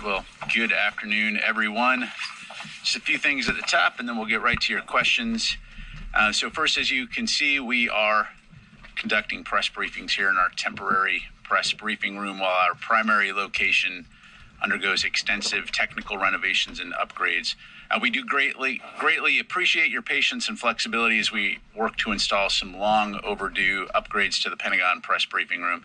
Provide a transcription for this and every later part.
Well, good afternoon, everyone. Just a few things at the top, and then we'll get right to your questions. So first, as you can see, we are conducting press briefings here in our temporary press briefing room while our primary location undergoes extensive technical renovations and upgrades. We do greatly appreciate your patience and flexibility as we work to install some long overdue upgrades to the Pentagon press briefing room.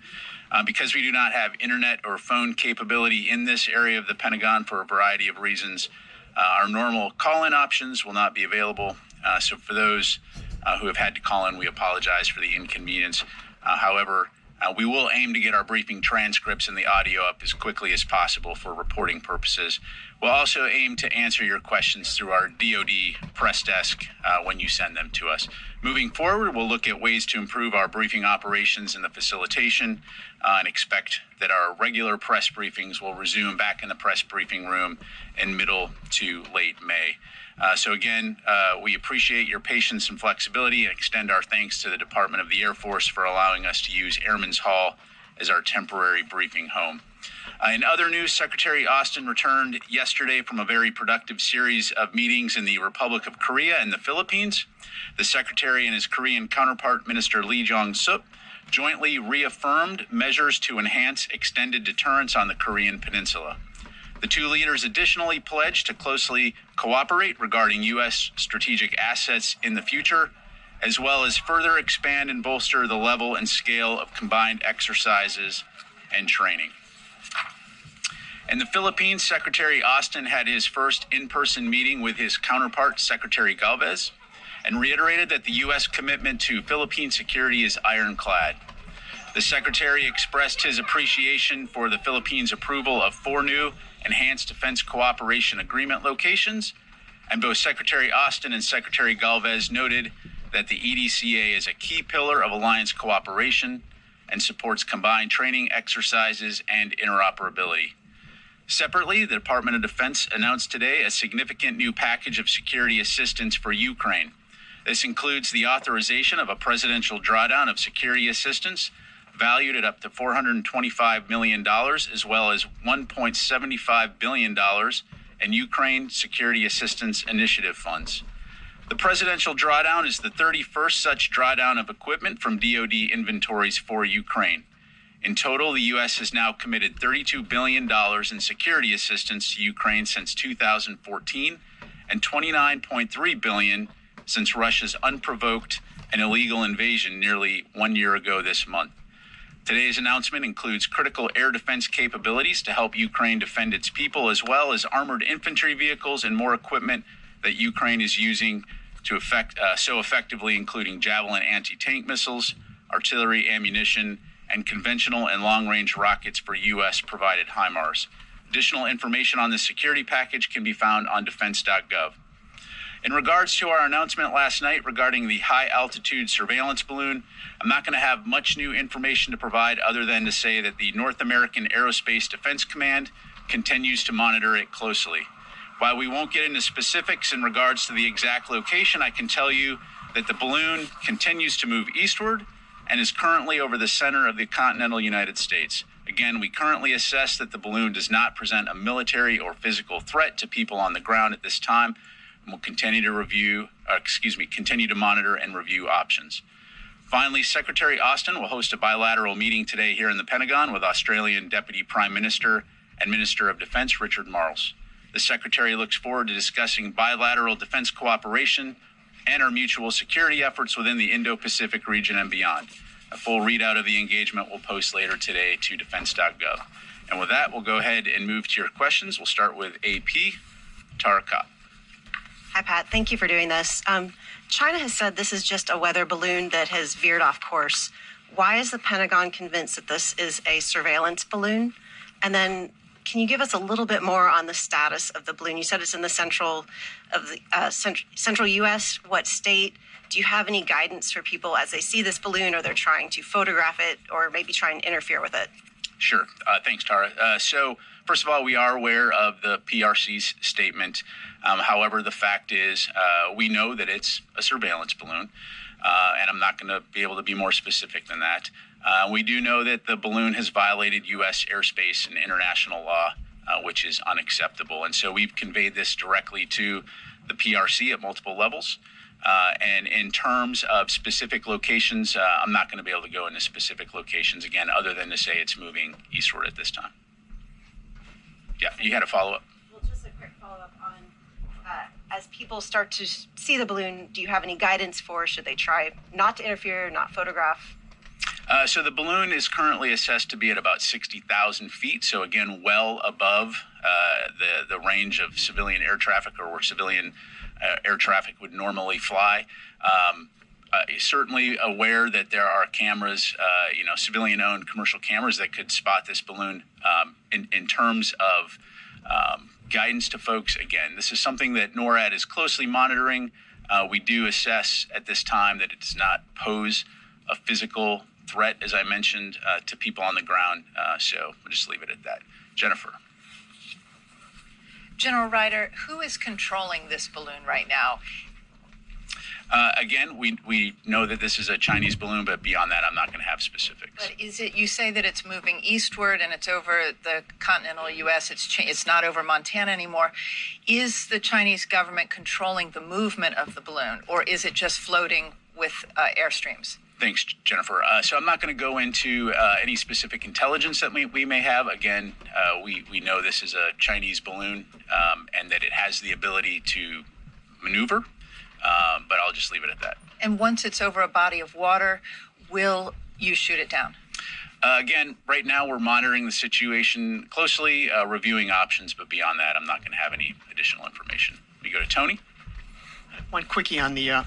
Because we do not have internet or phone capability in this area of the Pentagon for a variety of reasons, our normal call-in options will not be available. So for those who have had to call in, we apologize for the inconvenience. However, we will aim to get our briefing transcripts and the audio up as quickly as possible for reporting purposes. We'll also aim to answer your questions through our DOD press desk when you send them to us. Moving forward, we'll look at ways to improve our briefing operations and the facilitation and expect that our regular press briefings will resume back in the press briefing room in middle to late May. So again, we appreciate your patience and flexibility and extend our thanks to the Department of the Air Force for allowing us to use Airman's Hall as our temporary briefing home. In other news, Secretary Austin returned yesterday from a very productive series of meetings in the Republic of Korea and the Philippines. The Secretary and his Korean counterpart, Minister Lee Jong-sup, jointly reaffirmed measures to enhance extended deterrence on the Korean Peninsula. The two leaders additionally pledged to closely cooperate regarding U.S. strategic assets in the future, as well as further expand and bolster the level and scale of combined exercises and training. In the Philippines, Secretary Austin had his first in-person meeting with his counterpart, Secretary Galvez, and reiterated that the U.S. commitment to Philippine security is ironclad. The Secretary expressed his appreciation for the Philippines' approval of 4 new enhanced defense cooperation agreement locations, and both Secretary Austin and Secretary Galvez noted that the EDCA is a key pillar of alliance cooperation and supports combined training exercises and interoperability. Separately, the Department of Defense announced today a significant new package of security assistance for Ukraine. This includes the authorization of a presidential drawdown of security assistance valued at up to $425 million, as well as $1.75 billion in Ukraine Security Assistance Initiative funds. The presidential drawdown is the 31st such drawdown of equipment from DOD inventories for Ukraine. In total, the U.S. has now committed $32 billion in security assistance to Ukraine since 2014 and $29.3 billion since Russia's unprovoked and illegal invasion nearly 1 year ago this month. Today's announcement includes critical air defense capabilities to help Ukraine defend its people, as well as armored infantry vehicles and more equipment that Ukraine is using to so effectively, including Javelin anti-tank missiles, artillery ammunition, and conventional and long-range rockets for U.S.-provided HIMARS. Additional information on this security package can be found on defense.gov. In regards to our announcement last night regarding the high-altitude surveillance balloon, I'm not going to have much new information to provide other than to say that the North American Aerospace Defense Command continues to monitor it closely. While we won't get into specifics in regards to the exact location, I can tell you that the balloon continues to move eastward and is currently over the center of the continental United States. Again, we currently assess that the balloon does not present a military or physical threat to people on the ground at this time, and will continue to monitor and review options. Finally, Secretary Austin will host a bilateral meeting today here in the Pentagon with Australian Deputy Prime Minister and Minister of Defense Richard Marles. The Secretary looks forward to discussing bilateral defense cooperation and our mutual security efforts within the Indo-Pacific region and beyond. A full readout of the engagement will post later today to defense.gov. And with that, we'll go ahead and move to your questions. We'll start with AP, Tara Kopp. Hi, Pat. Thank you for doing this. China has said this is just a weather balloon that has veered off course. Why is the Pentagon convinced that this is a surveillance balloon? And then can you give us a little bit more on the status of the balloon? You said it's in the central U.S. What state? Do you have any guidance for people as they see this balloon, or they're trying to photograph it, or maybe try and interfere with it? Sure. Thanks, Tara. So first of all, we are aware of the PRC's statement. However, the fact is we know that it's a surveillance balloon, and I'm not going to be able to be more specific than that. We do know that the balloon has violated U.S. airspace and international law which is unacceptable. And so we've conveyed this directly to the PRC at multiple levels. And in terms of specific locations, I'm not going to be able to go into specific locations, again, other than to say it's moving eastward at this time. Yeah, you had a follow-up? Well, just a quick follow-up on, as people start to see the balloon, do you have any guidance for, should they try not to interfere, not photograph? So the balloon is currently assessed to be at about 60,000 feet. So again, well above the range of civilian air traffic, or where civilian air traffic would normally fly. Certainly aware that there are cameras, civilian-owned commercial cameras that could spot this balloon. In terms of guidance to folks, again, this is something that NORAD is closely monitoring. We do assess at this time that it does not pose a physical threat, as I mentioned, to people on the ground. So we'll just leave it at that. Jennifer. General Ryder, who is controlling this balloon right now? Again, we know that this is a Chinese balloon, but beyond that, I'm not going to have specifics. But is it? You say that it's moving eastward and it's over the continental U.S. It's not over Montana anymore. Is the Chinese government controlling the movement of the balloon, or is it just floating with airstreams? Thanks, Jennifer. So I'm not going to go into any specific intelligence that we may have. Again, we know this is a Chinese balloon and that it has the ability to maneuver, but I'll just leave it at that. And once it's over a body of water, will you shoot it down? Again, right now we're monitoring the situation closely, reviewing options, but beyond that, I'm not going to have any additional information. We go to Tony. One quickie on the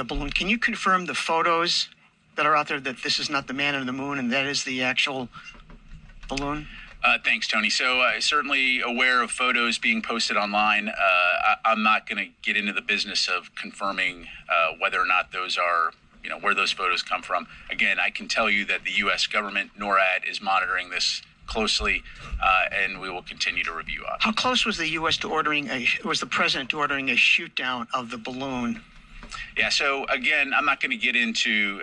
balloon. Can you confirm the photos that are out there that this is not the man on the moon and that is the actual balloon? Thanks, Tony. So certainly aware of photos being posted online. I'm not going to get into the business of confirming whether or not those are, where those photos come from. Again, I can tell you that the U.S. government, NORAD, is monitoring this closely, and we will continue to review options. How close was the U.S. to was the president to ordering a shoot down of the balloon? Yeah, so again, I'm not going to get into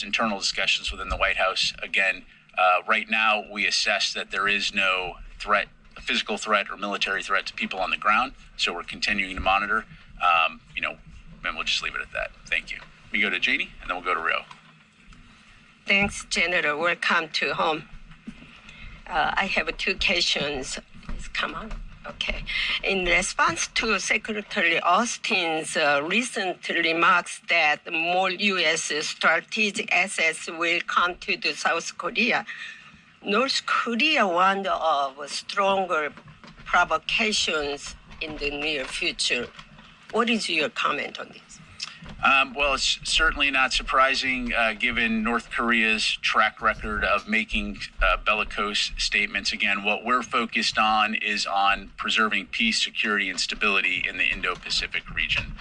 internal discussions within the White House. Again, right now we assess that there is no threat, a physical threat or military threat to people on the ground. So we're continuing to monitor, and we'll just leave it at that. Thank you. We go to Janie, and then we'll go to Rio. Thanks, General. Welcome to home. I have two questions. Please come on. Okay. In response to Secretary Austin's recent remarks that more U.S. strategic assets will come to the South Korea, North Korea warned of stronger provocations in the near future. What is your comment on this? Well, it's certainly not surprising given North Korea's track record of making bellicose statements. Again, what we're focused on is on preserving peace, security, and stability in the Indo-Pacific region.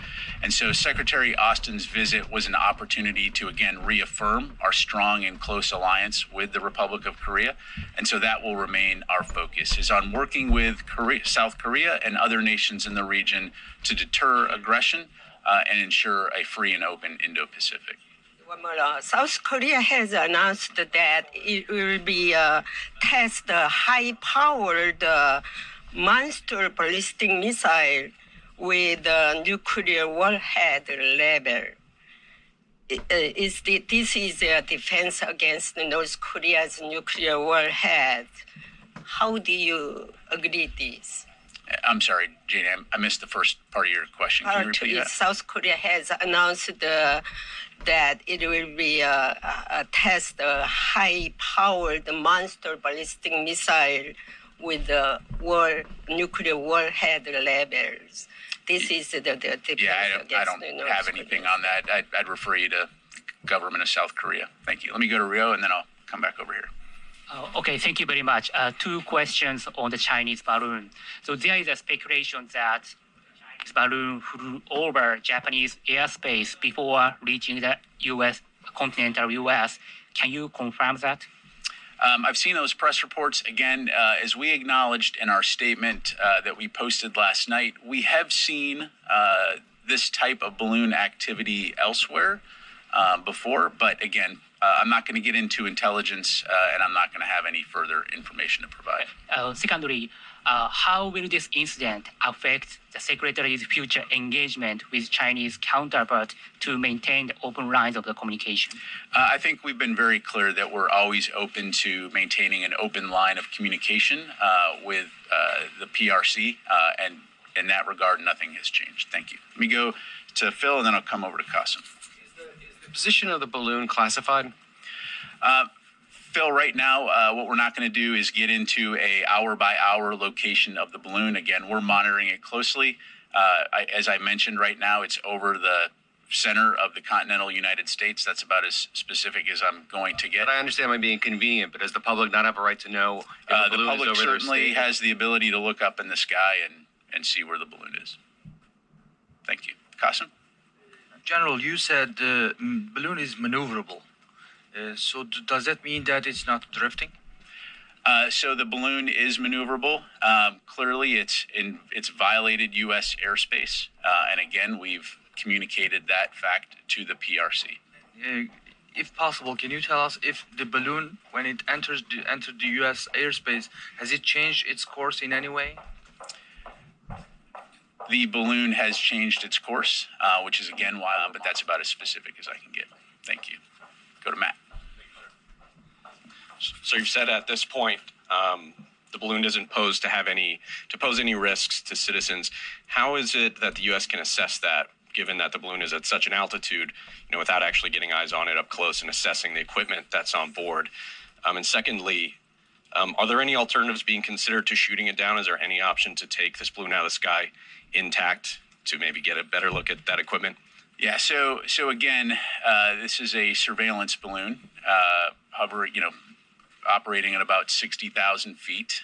And so Secretary Austin's visit was an opportunity to, again, reaffirm our strong and close alliance with the Republic of Korea. And so that will remain our focus, is on working with South Korea and other nations in the region to deter aggression and ensure a free and open Indo-Pacific. One more. South Korea has announced that it will be test the high-powered monster ballistic missile with nuclear warhead level. This is a defense against North Korea's nuclear warhead. How do you agree with this? I'm sorry, Jane, I missed the first part of your question. Can you repeat that? South Korea has announced that it will be test a high-powered monster ballistic missile with nuclear warhead levels. This is the defense against I don't have anything on that. I'd refer you to the government of South Korea. Thank you. Let me go to Rio, and then I'll come back over here. Okay, thank you very much. Two questions on the Chinese balloon. So there is a speculation that Chinese balloon flew over Japanese airspace before reaching the continental U.S. Can you confirm that? I've seen those press reports. Again, as we acknowledged in our statement that we posted last night, we have seen this type of balloon activity elsewhere. before. But again, I'm not going to get into intelligence, and I'm not going to have any further information to provide. Secondly, how will this incident affect the Secretary's future engagement with Chinese counterpart to maintain the open lines of the communication? I think we've been very clear that we're always open to maintaining an open line of communication with the PRC, and in that regard, nothing has changed. Thank you. Let me go to Phil, and then I'll come over to Qasim. Is the position of the balloon classified? Phil, right now, what we're not going to do is get into a hour-by-hour location of the balloon. Again, we're monitoring it closely. As I mentioned, right now, it's over the center of the continental United States. That's about as specific as I'm going to get. But I understand it might be inconvenient, but does the public not have a right to know if the The balloon public is over their certainly state? has the ability to look up in the sky and see where the balloon is. Thank you. Qasim? General, you said the balloon is maneuverable. Does that mean that it's not drifting? So the balloon is maneuverable. Clearly, it's violated U.S. airspace, and again, we've communicated that fact to the PRC. If possible, can you tell us if the balloon, when it entered the U.S. airspace, has it changed its course in any way? The balloon has changed its course, which is again wild, but that's about as specific as I can get. Thank you. Go to Matt. So you've said at this point the balloon doesn't pose any risks to citizens. How is it that the U.S. can assess that, given that the balloon is at such an altitude, without actually getting eyes on it up close and assessing the equipment that's on board? And secondly, are there any alternatives being considered to shooting it down? Is there any option to take this balloon out of the sky intact to maybe get a better look at that equipment? Yeah. So again, this is a surveillance balloon, operating at about 60,000 feet.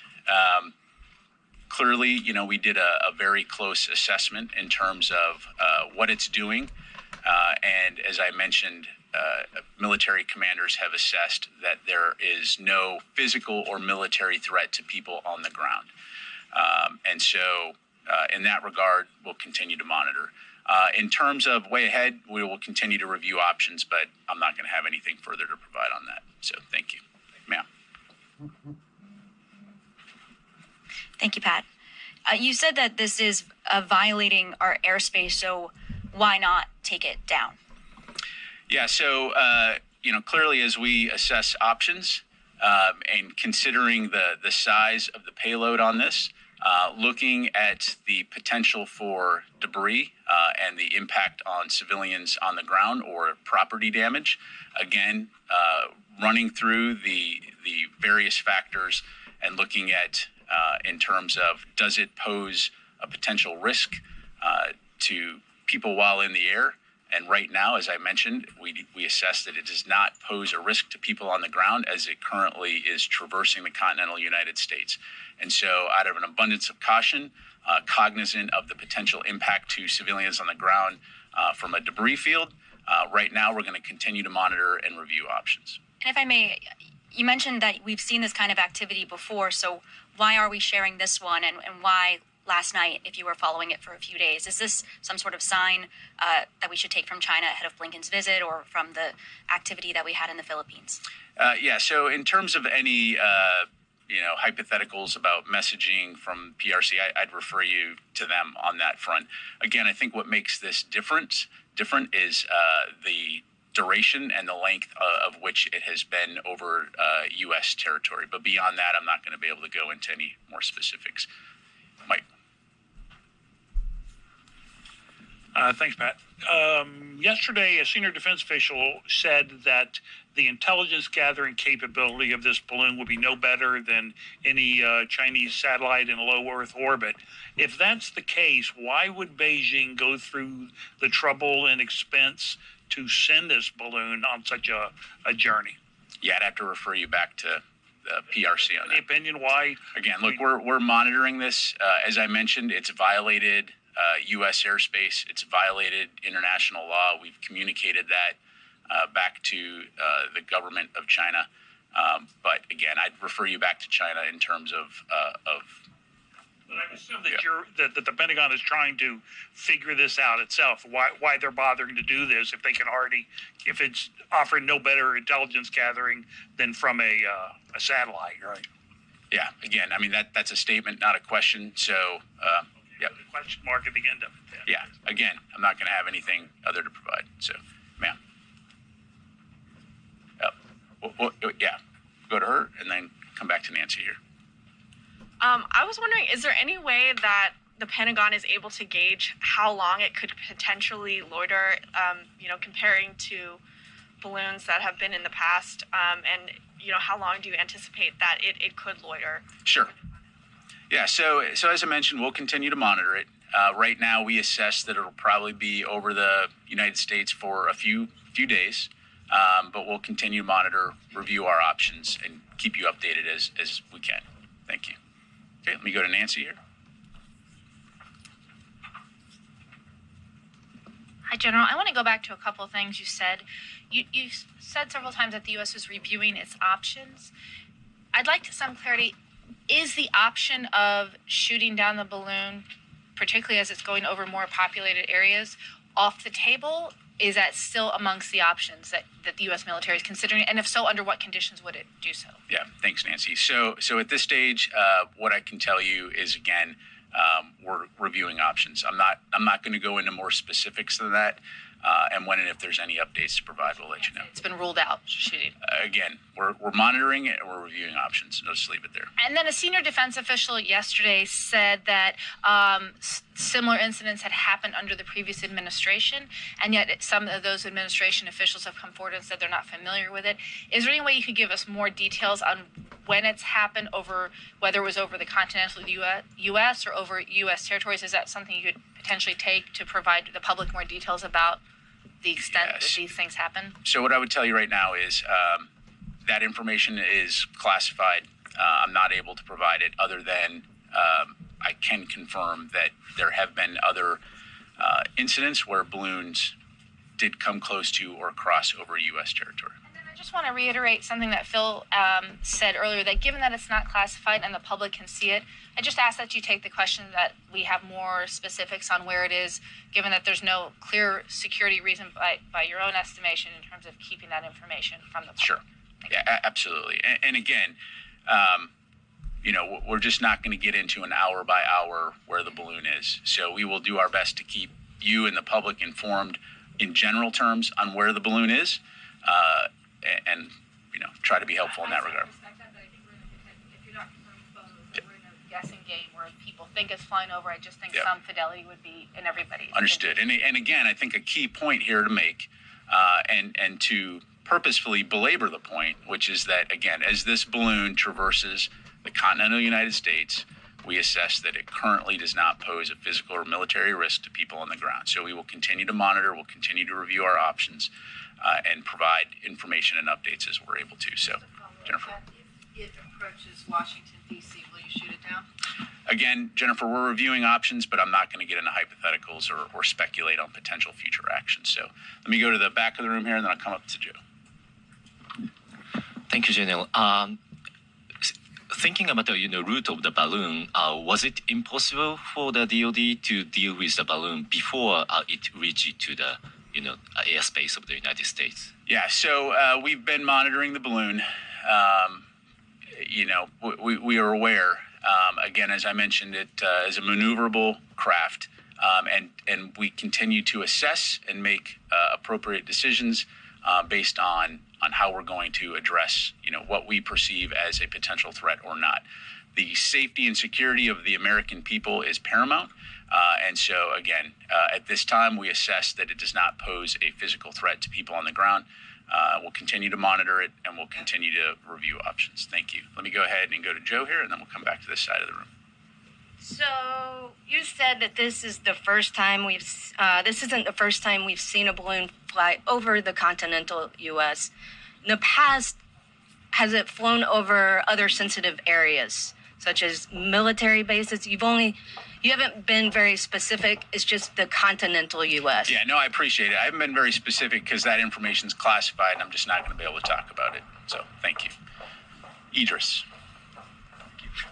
Clearly, we did a very close assessment in terms of what it's doing. And as I mentioned, military commanders have assessed that there is no physical or military threat to people on the ground. And so in that regard, we'll continue to monitor. In terms of way ahead, we will continue to review options, but I'm not going to have anything further to provide on that. So thank you. Ma'am. Thank you, Pat. You said that this is violating our airspace, so why not take it down? Yeah, so, clearly as we assess options and considering the size of the payload on this, looking at the potential for debris and the impact on civilians on the ground or property damage, again, running through the various factors and looking at in terms of does it pose a potential risk to people while in the air. And right now, as I mentioned, we assess that it does not pose a risk to people on the ground as it currently is traversing the continental United States. And so out of an abundance of caution, cognizant of the potential impact to civilians on the ground from a debris field, right now we're going to continue to monitor and review options. And if I may, you mentioned that we've seen this kind of activity before, so why are we sharing this one, and why last night if you were following it for a few days? Is this some sort of sign that we should take from China ahead of Blinken's visit or from the activity that we had in the Philippines? Yeah, so in terms of any hypotheticals about messaging from PRC, I'd refer you to them on that front. Again, I think what makes this different is the duration and the length of which it has been over U.S. territory. But beyond that, I'm not going to be able to go into any more specifics. Mike. Thanks, Pat. Yesterday, a senior defense official said that the intelligence gathering capability of this balloon would be no better than any Chinese satellite in low Earth orbit. If that's the case, why would Beijing go through the trouble and expense to send this balloon on such a journey? Yeah, I'd have to refer you back to the PRC on that. Any opinion why? Again, look, we're monitoring this. As I mentioned, it's violated U.S. airspace. It's violated international law. We've communicated that back to the government of China. But again, I'd refer you back to China in terms of But I assume that that the Pentagon is trying to figure this out itself. Why they're bothering to do this if they can already, if it's offering no better intelligence gathering than from a satellite, right? Yeah. Again, I mean that's a statement, not a question. So yeah. The question mark at the end of it. Then. Yeah. Again, I'm not going to have anything other to provide. So, ma'am. Yeah. Go to her and then come back to Nancy here. I was wondering, is there any way that the Pentagon is able to gauge how long it could potentially loiter, comparing to balloons that have been in the past? And, how long do you anticipate that it could loiter? Sure. Yeah, so as I mentioned, we'll continue to monitor it. Right now, we assess that it'll probably be over the United States for a few days, but we'll continue to monitor, review our options, and keep you updated as we can. Thank you. Okay, let me go to Nancy here. Hi, General. I want to go back to a couple of things you said. You said several times that the U.S. was reviewing its options. I'd like some clarity. Is the option of shooting down the balloon, particularly as it's going over more populated areas, off the table? Is that still amongst the options that the U.S. military is considering? And if so, under what conditions would it do so? Yeah, thanks, Nancy. So at this stage, what I can tell you is, again, we're reviewing options. I'm not going to go into more specifics than that. And when and if there's any updates to provide, we'll let you know. It's been ruled out, shooting. Again, we're monitoring it and we're reviewing options. I'll just leave it there. And then a senior defense official yesterday said that similar incidents had happened under the previous administration, and yet some of those administration officials have come forward and said they're not familiar with it. Is there any way you could give us more details on when it's happened, over whether it was over the continental U.S. or over U.S. territories? Is that something you could potentially take to provide the public more details about the extent that these things happen? So what I would tell you right now is that information is classified. I'm not able to provide it other than I can confirm that there have been other incidents where balloons did come close to or cross over U.S. territory. And then I just want to reiterate something that Phil said earlier, that given that it's not classified and the public can see it, I just ask that you take the question that we have more specifics on where it is, given that there's no clear security reason by your own estimation in terms of keeping that information from the public. Sure. Yeah, absolutely. And again, we're just not going to get into an hour by hour where the balloon is. So we will do our best to keep you and the public informed in general terms on where the balloon is, and try to be helpful in that regard. If you're not confirming photos, we're in a guessing game where people think it's flying over. I just think some fidelity would be in everybody's. Understood. And again, I think a key point here to make, and to purposefully belabor the point, which is that, again, as this balloon traverses the continental United States, we assess that it currently does not pose a physical or military risk to people on the ground. So we will continue to monitor, we'll continue to review our options, and provide information and updates as we're able to. So, Jennifer. If it approaches Washington, D.C., will you shoot it down? Again, Jennifer, we're reviewing options, but I'm not going to get into hypotheticals or speculate on potential future actions. So let me go to the back of the room here, and then I'll come up to Joe. Thank you, General. Thinking about the route of the balloon, was it impossible for the DOD to deal with the balloon before it reached to the airspace of the United States? Yeah, so we've been monitoring the balloon. We are aware. Again, as I mentioned, it is a maneuverable craft, and we continue to assess and make appropriate decisions based on how we're going to address, what we perceive as a potential threat or not. The safety and security of the American people is paramount. And so, again, at this time, we assess that it does not pose a physical threat to people on the ground. We'll continue to monitor it, and we'll continue to review options. Thank you. Let me go ahead and go to Joe here, and then we'll come back to this side of the room. So you said that this isn't the first time we've seen a balloon fly over the continental U.S. In the past, has it flown over other sensitive areas, such as military bases? You haven't been very specific. It's just the continental U.S. Yeah, no, I appreciate it. I haven't been very specific because that information is classified, and I'm just not going to be able to talk about it. So thank you. Idris.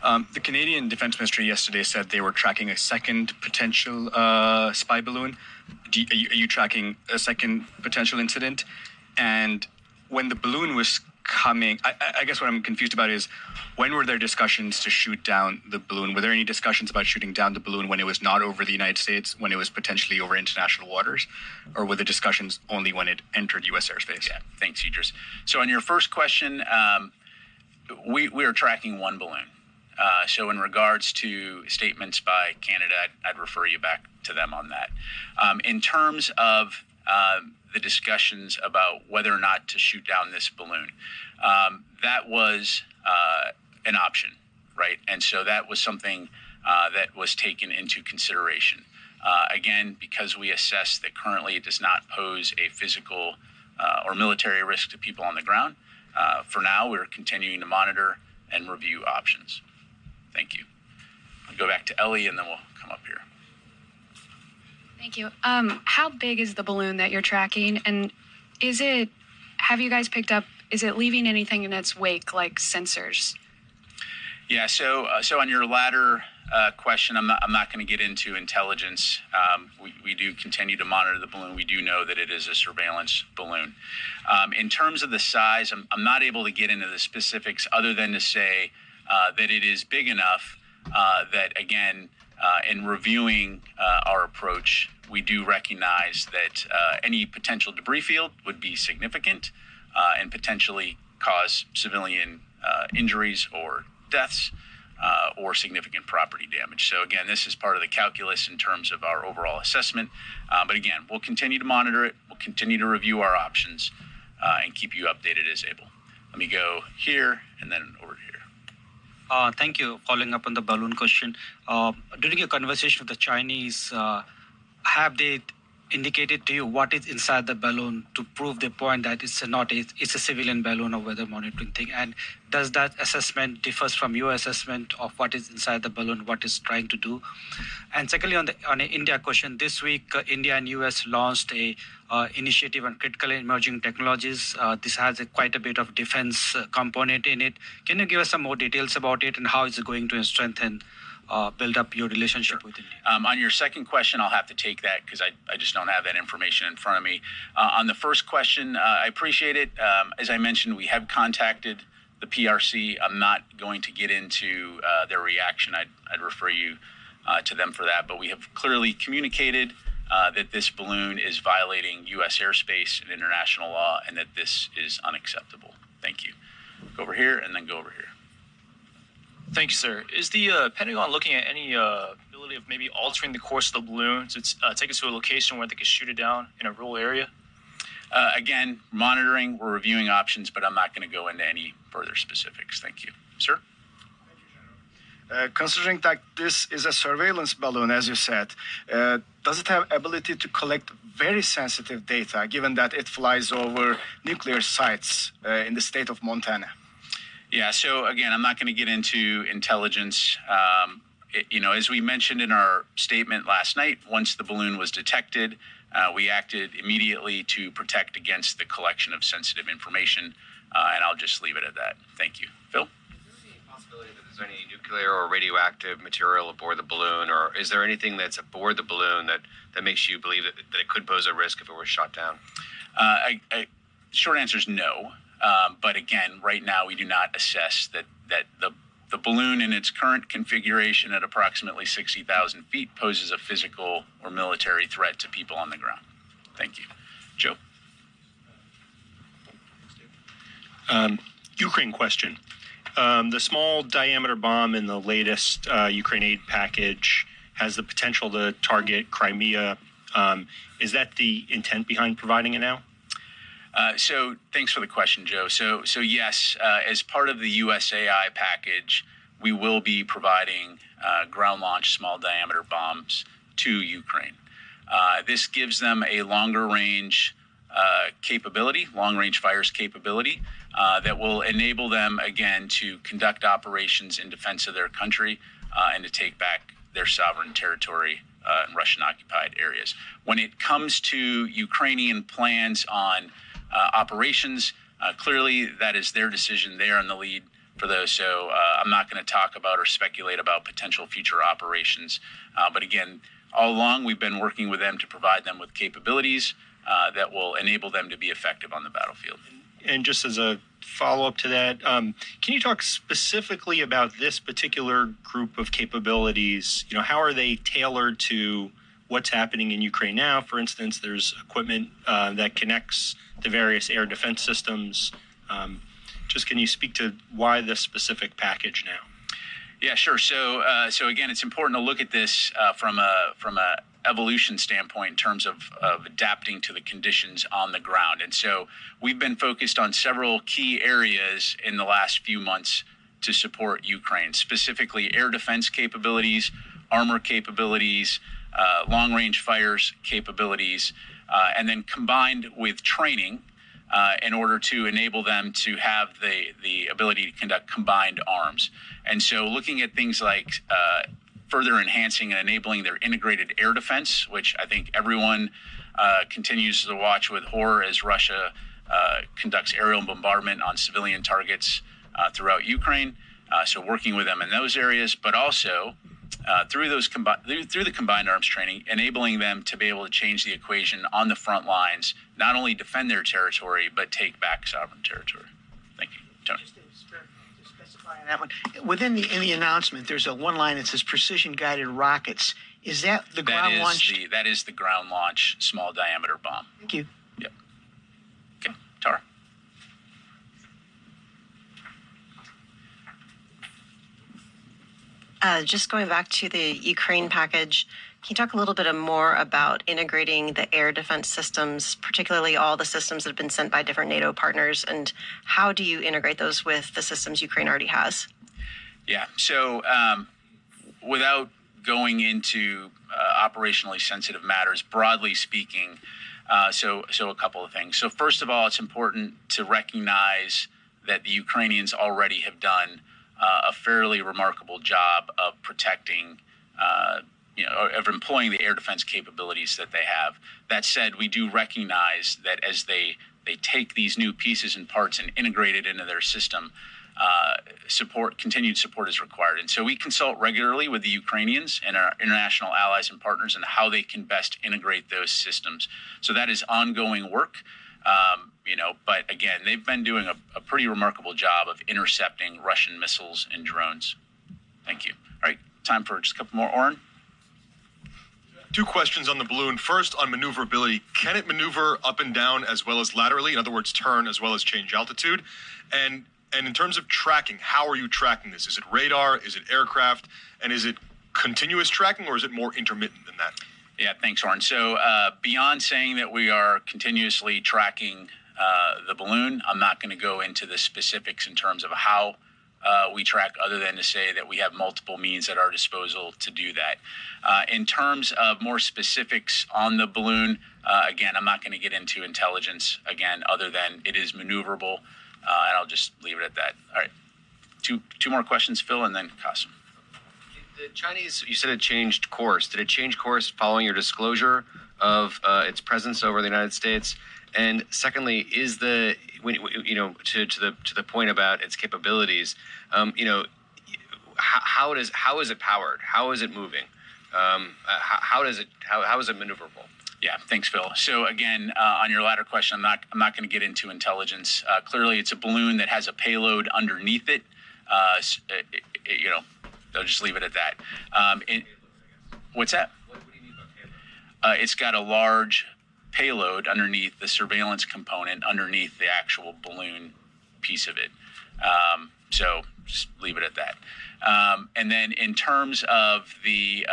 The Canadian Defense Ministry yesterday said they were tracking a second potential spy balloon. Are you tracking a second potential incident? And when the balloon was coming, I guess what I'm confused about is when were there discussions to shoot down the balloon? Were there any discussions about shooting down the balloon when it was not over the United States, when it was potentially over international waters? Or were the discussions only when it entered U.S. airspace? Yeah, thanks, Idris. So on your first question, we are tracking one balloon. So in regards to statements by Canada, I'd refer you back to them on that. In terms of the discussions about whether or not to shoot down this balloon, that was an option, right? And so that was something that was taken into consideration. Again, because we assess that currently it does not pose a physical or military risk to people on the ground, for now we're continuing to monitor and review options. Thank you. I'll go back to Ellie and then we'll come up here. Thank you. How big is the balloon that you're tracking? And have you guys picked up, is it leaving anything in its wake like sensors? Yeah, so on your latter question, I'm not going to get into intelligence. We do continue to monitor the balloon. We do know that it is a surveillance balloon. In terms of the size, I'm not able to get into the specifics other than to say that it is big enough that, again, in reviewing our approach, we do recognize that any potential debris field would be significant and potentially cause civilian injuries or deaths or significant property damage. So again, this is part of the calculus in terms of our overall assessment. But again, we'll continue to monitor it. We'll continue to review our options and keep you updated as able. Let me go here and then over here. Thank you. Following up on the balloon question, during your conversation with the Chinese, have they indicated to you what is inside the balloon to prove the point that it's a civilian balloon or weather monitoring thing? And does that assessment differs from your assessment of what is inside the balloon, what it's trying to do? And secondly, on the India question, this week India and US launched a initiative on critical emerging technologies. This has quite a bit of defense component in it. Can you give us some more details about it and how it's going to strengthen build up your relationship with India? On your second question, I'll have to take that because I just don't have that information in front of me. On the first question, I appreciate it. As I mentioned, we have contacted the PRC. I'm not going to get into their reaction. I'd refer you to them for that. But we have clearly communicated that this balloon is violating U.S. airspace and international law and that this is unacceptable. Thank you. Go over here and then go over here. Thank you, sir. Is the Pentagon looking at any ability of maybe altering the course of the balloon to take it to a location where they could shoot it down in a rural area? Again, monitoring, we're reviewing options, but I'm not going to go into any further specifics. Thank you. Sir? Considering that this is a surveillance balloon, as you said, does it have ability to collect very sensitive data, given that it flies over nuclear sites in the state of Montana? Yeah, so again, I'm not going to get into intelligence. As we mentioned in our statement last night, once the balloon was detected, we acted immediately to protect against the collection of sensitive information, and I'll just leave it at that. Thank you. Phil? Is there any possibility that there's any nuclear or radioactive material aboard the balloon, or is there anything that's aboard the balloon that makes you believe that it could pose a risk if it were shot down? Short answer is no. But again, right now we do not assess that the balloon in its current configuration at approximately 60,000 feet poses a physical or military threat to people on the ground. Thank you. Joe? Ukraine question. The small diameter bomb in the latest Ukraine aid package has the potential to target Crimea. Is that the intent behind providing it now? So thanks for the question, Joe. So yes, as part of the USAI package, we will be providing ground launch small diameter bombs to Ukraine. This gives them a longer range capability, long range fires capability that will enable them again to conduct operations in defense of their country and to take back their sovereign territory in Russian occupied areas. When it comes to Ukrainian plans on operations, clearly that is their decision. They are in the lead for those. So I'm not going to talk about or speculate about potential future operations. But again, all along, we've been working with them to provide them with capabilities that will enable them to be effective on the battlefield. And just as a follow-up to that, can you talk specifically about this particular group of capabilities? How are they tailored to what's happening in Ukraine now? For instance, there's equipment that connects the various air defense systems. Just can you speak to why this specific package now? Yeah, sure. So again, it's important to look at this from a evolution standpoint in terms of adapting to the conditions on the ground. And so we've been focused on several key areas in the last few months to support Ukraine, specifically air defense capabilities, armor capabilities, long-range fires capabilities, and then combined with training in order to enable them to have the ability to conduct combined arms. And so looking at things like further enhancing and enabling their integrated air defense, which I think everyone continues to watch with horror as Russia conducts aerial bombardment on civilian targets throughout Ukraine. So working with them in those areas, but also through the combined arms training, enabling them to be able to change the equation on the front lines, not only defend their territory, but take back sovereign territory. Thank you, Tony. That one. In the announcement, there's one line that says precision guided rockets. Is that the ground launch? That is the ground launch small diameter bomb. Thank you. Yep. Okay, Tara. Just going back to the Ukraine package, can you talk a little bit more about integrating the air defense systems, particularly all the systems that have been sent by different NATO partners, and how do you integrate those with the systems Ukraine already has? Yeah, so without going into operationally sensitive matters, broadly speaking, so a couple of things. So first of all, it's important to recognize that the Ukrainians already have done a fairly remarkable job of protecting, of employing the air defense capabilities that they have. That said, we do recognize that as they take these new pieces and parts and integrate it into their system, continued support is required. And so we consult regularly with the Ukrainians and our international allies and partners on how they can best integrate those systems. So that is ongoing work. But again, they've been doing a pretty remarkable job of intercepting Russian missiles and drones. Thank you. All right, time for just a couple more. Oren? Two questions on the balloon. First, on maneuverability. Can it maneuver up and down as well as laterally? In other words, turn as well as change altitude? And in terms of tracking, how are you tracking this? Is it radar? Is it aircraft? And is it continuous tracking or is it more intermittent than that? Yeah, thanks, Oren. So beyond saying that we are continuously tracking the balloon, I'm not going to go into the specifics in terms of how we track, other than to say that we have multiple means at our disposal to do that. In terms of more specifics on the balloon, again, I'm not going to get into intelligence, again, other than it is maneuverable, and I'll just leave it at that. All right, two more questions, Phil, and then Qasim. The Chinese, you said it changed course. Did it change course following your disclosure of its presence over the United States? And secondly, is to the point about its capabilities, how is it powered? How is it moving? How is it maneuverable? Yeah, thanks, Phil. So again, on your latter question, I'm not going to get into intelligence. Clearly, it's a balloon that has a payload underneath it. I'll just leave it at that. What's that? What do you mean by payload? It's got a large payload underneath the surveillance component underneath the actual balloon piece of it. So just leave it at that. And then in terms of the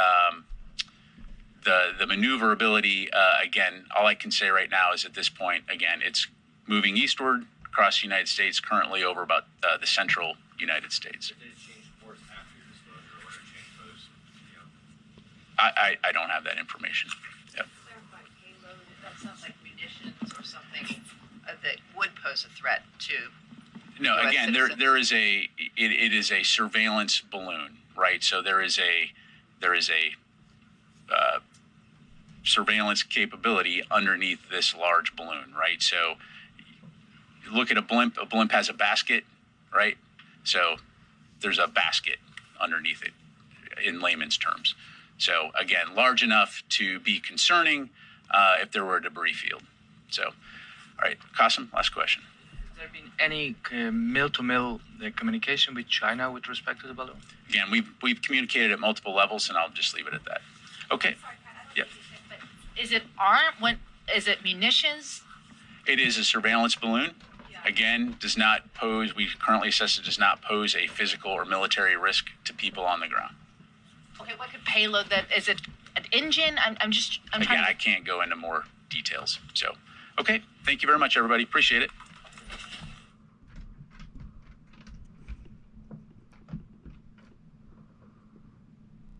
maneuverability, again, all I can say right now is at this point, again, it's moving eastward across the United States, currently over about the central United States. Did it change course after your disclosure, or did it change course? I don't have that information. Yep. Payload, that sounds like munitions or something that would pose a threat to. No, US again, citizens. there is it is a surveillance balloon, right? So there is a surveillance capability underneath this large balloon, right? So you look at a blimp has a basket, right? So there's a basket underneath it in layman's terms. So again, large enough to be concerning if there were a debris field. So, all right, Qasim, last question. Has there been any mill-to-mill communication with China with respect to the balloon? Again, we've communicated at multiple levels, and I'll just leave it at that. Okay. Yeah. Is it armed? Is it munitions? It is a surveillance balloon. Again, does not pose, we currently assess it does not pose a physical or military risk to people on the ground. Okay, what could payload that? Is it an engine? I'm Again, trying to... I can't go into more details. So, okay. Thank you very much, everybody. Appreciate it.